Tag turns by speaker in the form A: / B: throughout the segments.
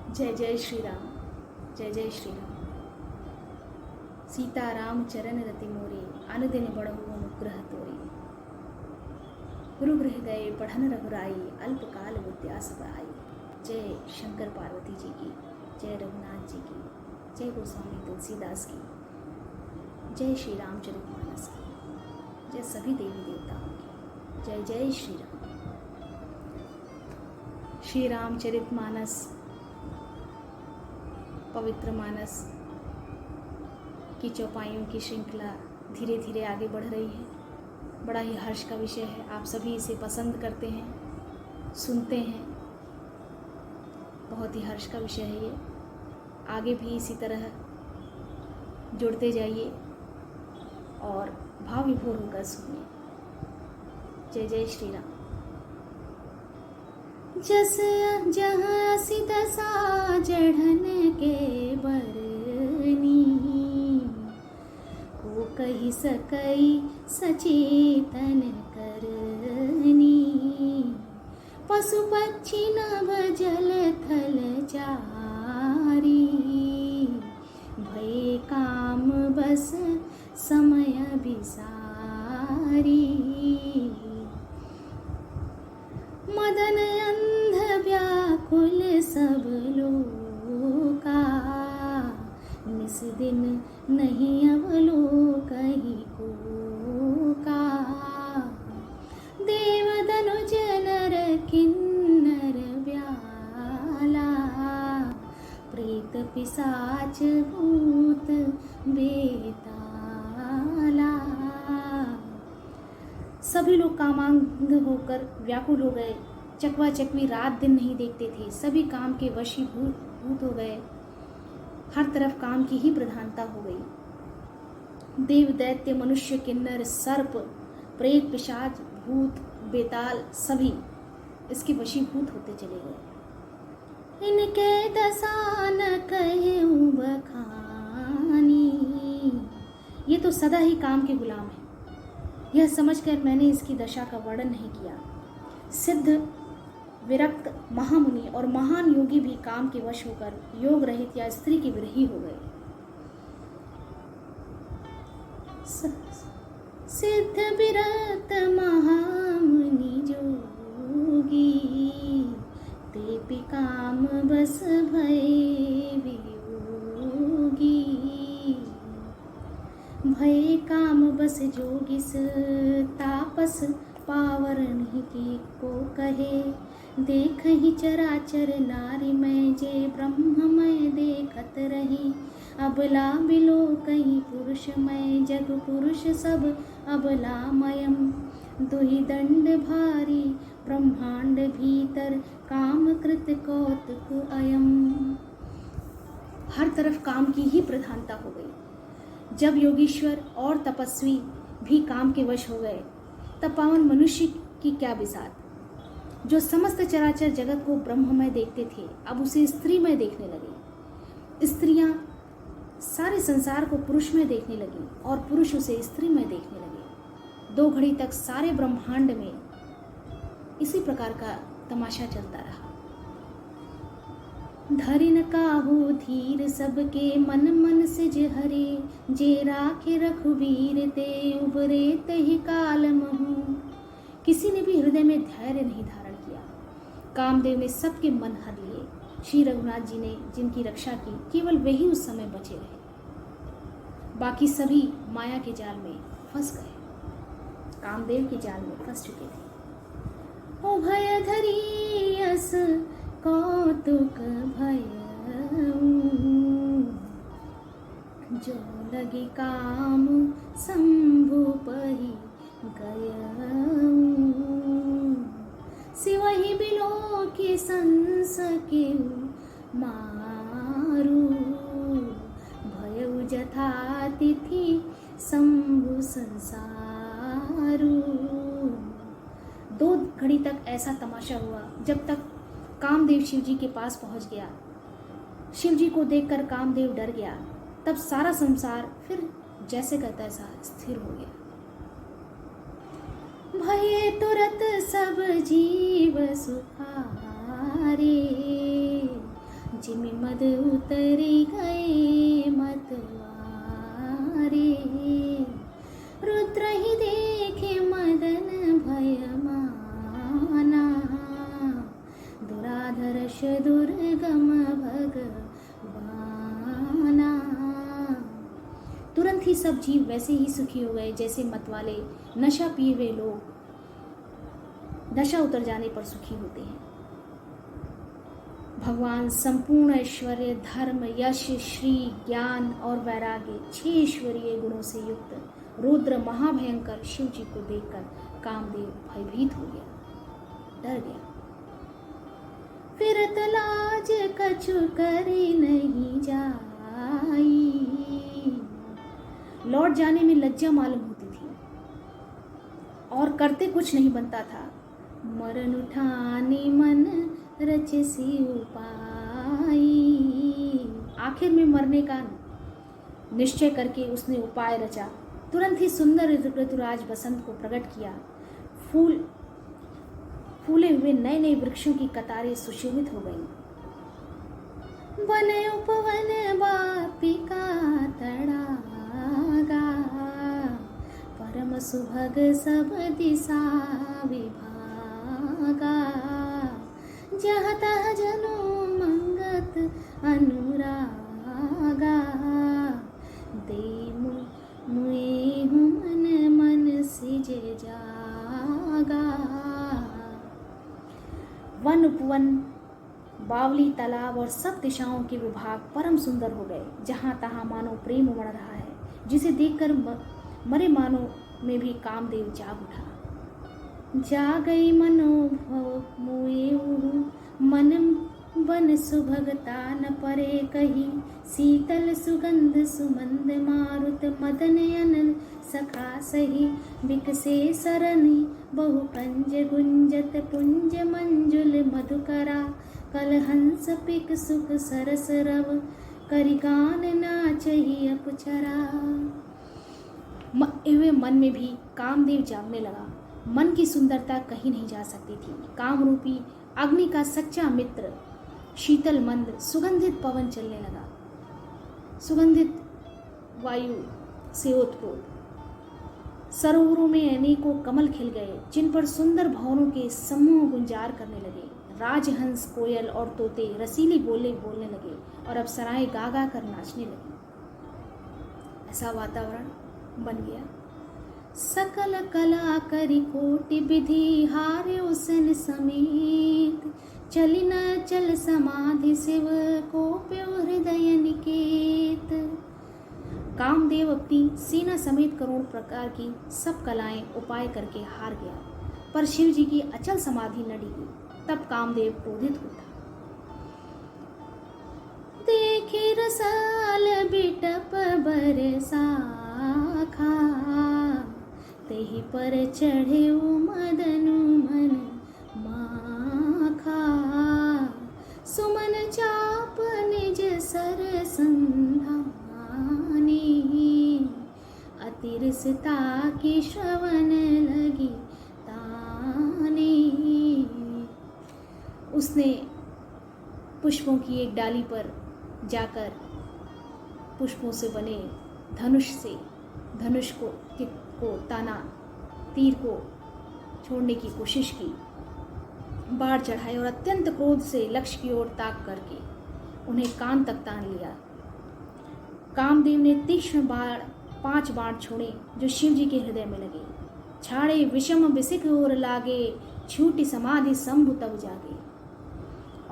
A: जय जय श्री राम, जय जय श्री राम। सीताराम चरण रति मोरे, अन दिन बढ़हु अनुग्रह तोरे। गुरु गृह गए पढ़न रघुराई, अल्पकाल विद्या सब आई। जय शंकर पार्वती जी की, जय रघुनाथ जी की, जय गोस्वामी तुलसीदास की, जय श्री रामचरितमानस की, जय सभी देवी देवताओं की। जय जय श्री राम। श्री रामचरितमानस पवित्र मानस की चौपाइयों की श्रृंखला धीरे धीरे आगे बढ़ रही है। बड़ा ही हर्ष का विषय है, आप सभी इसे पसंद करते हैं, सुनते हैं। बहुत ही हर्ष का विषय है ये। आगे भी इसी तरह जुड़ते जाइए और भाव विभोर होकर सुनिए। जय जय श्री राम। जस जहाँ सित सा जढ़न के बरनी, को कही सकई सचेतन करनी। पशु पक्षी नभ जल थल चारी, भय काम बस समय बिसारी। मदन अंध व्याकुल सब लोका, निस दिन नहीं अवलोकहि को का। देव दनुज नर किन्नर व्याला, प्रेत पिशाच भूत बेताला। सभी लोग कामांध होकर व्याकुल हो गए। चकवा चकवी रात दिन नहीं देखते थे, सभी काम के वशीभूत हो गए। हर तरफ काम की ही प्रधानता हो गई। देव दैत्य मनुष्य किन्नर सर्प प्रेत पिशाच भूत बेताल सभी इसके वशीभूत होते चले गए। इनके दशा न कहेउ बखानी, ये तो सदा ही काम के गुलाम है। यह समझकर मैंने इसकी दशा का वर्णन नहीं किया। सिद्ध विरक्त महामुनि और महान योगी भी काम के वश होकर योग रहित या स्त्री के विरही हो गए। सिद्ध विरक्त महामुनि जोगी, ते काम बस भय वियोगी। भय काम बस जोगिस, तापस पावर नहीं की को कहे। देख ही चराचर नारी में, जे ब्रह्म में देखत रही। अबला बिलो कहीं पुरुष में, जग पुरुष सब अबला मयम। दुहि दंड भारी ब्रह्मांड भीतर, काम कृत कौतुक अयम। हर तरफ काम की ही प्रधानता हो गई। जब योगीश्वर और तपस्वी भी काम के वश हो गए, तब पावन मनुष्य की क्या बिसात। जो समस्त चराचर जगत को ब्रह्ममय देखते थे, अब उसे स्त्रीमय देखने लगे। स्त्रियां सारे संसार को पुरुषमय देखने लगी और पुरुष उसे स्त्रीमय देखने लगे। 2 घड़ी तक सारे ब्रह्मांड में इसी प्रकार का तमाशा चलता रहा। धरिन काहू धीर सबके, मन मन सिज हरे। जे राखे रघुवीर ते, उबरे तहि काल महु। किसी ने भी हृदय में धैर्य नहीं धारण किया। कामदेव ने सबके मन हर लिए। श्री रघुनाथ जी ने जिनकी रक्षा की, केवल वही उस समय बचे रहे। बाकी सभी माया के जाल में फंस गए, कामदेव के जाल में फंस चुके थे। ओ भय धरी अस कौतुक भयउ, जो लगी काम शंभु पहि गयउ। सिवहि बिलो के संस केउ मारू, भयउ जथा तिथि शंभु संसारू। 2 घड़ी तक ऐसा तमाशा हुआ, जब तक कामदेव शिव जी के पास पहुंच गया। शिव जी को देखकर कामदेव डर गया। तब सारा संसार फिर जैसे का तैसा स्थिर हो गया। भये तुरत सब जीव सुखारे, जिम मद उतरी गए मतवारे, रुद्र ही देखे मदन भयमाना, दुराधर्ष दुर्गम भगवाना। तुरंत ही सब जीव वैसे ही सुखी हो गए जैसे मतवाले नशा पिए हुए लोग नशा उतर जाने पर सुखी होते हैं। भगवान संपूर्ण ऐश्वर्य, धर्म, यश, श्री, ज्ञान और वैराग्य 6 ईश्वरीय गुणों से युक्त रुद्र महाभयंकर शिव जी को देखकर कामदेव भयभीत हो गया, डर गया। फिरत लाज कछु करे नहीं जाई, लौट जाने में लज्जा मालूम होती थी और करते कुछ नहीं बनता था। मरण उठाने मन रचसी उपाय, आखिर में मरने का निश्चय करके उसने उपाय रचा। तुरंत ही सुंदर ऋतुराज बसंत को प्रकट किया। फूले हुए नए नए वृक्षों की कतारें सुशोभित हो गईं। वन उपवन बापिका तड़ागा, परम सुभग सब दिशा विभागा, जहाँ तहाँ जनो मंगत अनुरागा, दे मुए मन मन सिजे जागा। वन उपवन, बावली, तालाब और सब दिशाओं के विभाग परम सुंदर हो गए। जहाँ तहाँ मानो प्रेम उमड़ रहा है, जिसे देखकर मरे मानो में भी कामदेव जाग उठा। जा गई मनोभव मोए मन बन सुभगता न परे कही, शीतल सुगंध सुमंद मारुत मदन अनल सखा सही, विकसे सरनी बहु कंज गुंजत पुंज मंजुल मधुकरा, कलहंस पिक सुख सरस रव करिगान नाचही अपुचरा। वे मन में भी कामदेव जागने लगा। मन की सुंदरता कहीं नहीं जा सकती थी। काम रूपी अग्नि का सच्चा मित्र शीतल मंद सुगंधित पवन चलने लगा। सुगंधित वायु से ओतप्रोत सरोवरों में अनेकों कमल खिल गए, जिन पर सुंदर भवनों के समूह गुंजार करने लगे। राजहंस, कोयल और तोते रसीली बोले बोलने लगे और अप्सराएं गा गा कर नाचने लगी। ऐसा वातावरण बन गया। सकल कला करी कोटि विधि, हारे उसन समेत, चली न चल समाधि शिव को प्यो हृदय निकेत। कामदेव अपनी सेना समेत करोड़ प्रकार की सब कलाएं उपाय करके हार गया, पर शिव जी की अचल समाधि न डिगी। तब कामदेव क्रोधित हुआ। देखे रसाल बिटप बरसाखा, तेहि पर चढ़े मदनु मन माखा, सुमन चाप निज सर संधानी, अतिरसता की श्रवण लगी तानी। उसने पुष्पों की एक डाली पर जाकर पुष्पों से बने धनुष को ताना, तीर को छोड़ने की कोशिश की, बाढ़ चढ़ाई और अत्यंत क्रोध से लक्ष्य की ओर ताक करके उन्हें कान तक तान लिया। कामदेव ने तीक्ष्ण 5 बाण छोड़े जो शिव जी के हृदय में लगे। छाड़े विषम विसिक ओर लागे, छूटी समाधि शंभु तब जागे।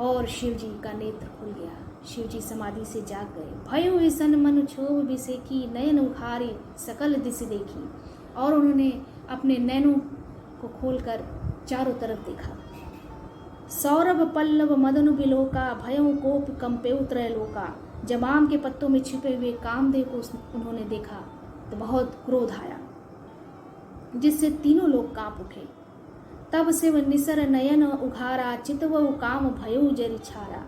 A: और शिव जी का नेत्र खुल गया। शिव जी समाधि से जाग गए। भयो विसन मनु क्षोभ विसेकी, नयन उखारी सकल दिश देखी। और उन्होंने अपने नैनों को खोलकर चारों तरफ देखा। सौरभ पल्लव मदनु बिलोका, भयों कोप कंपे त्रैलोका। जब आम के पत्तों में छिपे हुए कामदेव को उन्होंने देखा तो बहुत क्रोध आया, जिससे तीनों लोग कांप उठे। तब शिव निसर नयन उघारा, चितवु काम भयो जरि छारा।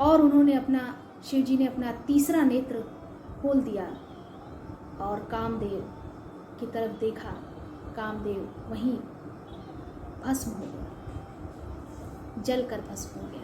A: और उन्होंने शिव जी ने अपना तीसरा नेत्र खोल दिया और कामदेव की तरफ देखा। कामदेव वहीं भस्म हो गया, जलकर भस्म हो गया।